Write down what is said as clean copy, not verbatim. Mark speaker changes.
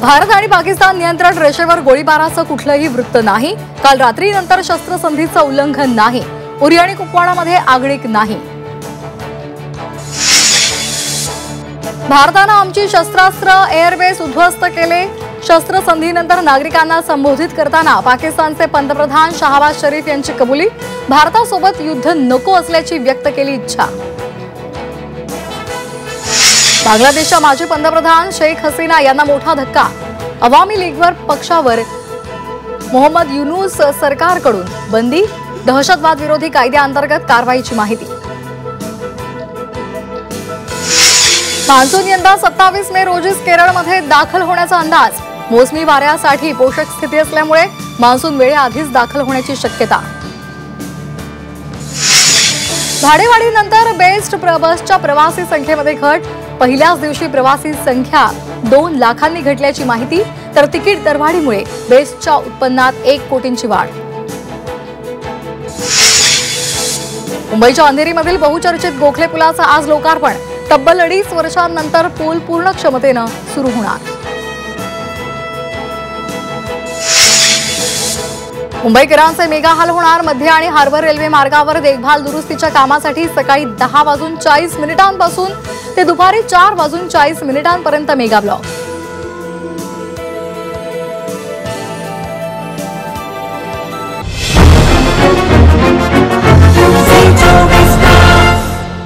Speaker 1: भारत आणि पाकिस्तान नियंत्रण रेषेवर गोळीबाराचं कुठलंही वृत्त नाही। काल रात्रीनंतर शस्त्रसंधीचं उल्लंघन नाही। उरी आणि कुपवाडामध्ये आगळीक नाही। भारताने आमची शस्त्रास्त्र एअरबेस उद्ध्वस्त केले। शस्त्रसंधीनंतर नागरिकांना संबोधित करताना पाकिस्तानचे पंतप्रधान शहबाज शरीफ यांची कबुली। भारतासोबत युद्ध नको असल्याची व्यक्त केली इच्छा। बांगलादेशच्या माजी पंतप्रधान शेख हसीना यांना मोठा धक्का। अवामी लीगवर पक्षावर मोहम्मद युनूस सरकारकडून बंदी। दहशतवाद विरोधी कायद्याअंतर्गत कारवाईची माहिती। मान्सून यंदा 27 मे रोजीच केरळमध्ये दाखल होण्याचा अंदाज। मोसमी वाऱ्यासाठी पोषक स्थिती असल्यामुळे मान्सून वेळेआधीच दाखल होण्याची शक्यता। भाडेवाढीनंतर बेस्ट बसच्या प्रवासी संख्येमध्ये घट। पहिल्याच दिवशी प्रवासी संख्या 2 लाखांनी घटल्याची माहिती। तर तिकीट दरवाढीमुळे बेस्टच्या उत्पन्नात 1 कोटींची वाढ। मुंबईच्या अंधेरीमधील बहुचर्चित गोखले पुलाचं आज लोकार्पण। तब्बल 2.5 वर्षांनंतर पूल पूर्ण क्षमतेने सुरू होणार। मुंबईकरांचे मेगा हाल होणार। मध्य आणि हार्बर रेल्वे मार्गावर देखभाल दुरुस्तीच्या कामासाठी सकाळी 10:40 पासून ते दुपारी 4:40 पर्यंत मेगा ब्लॉक।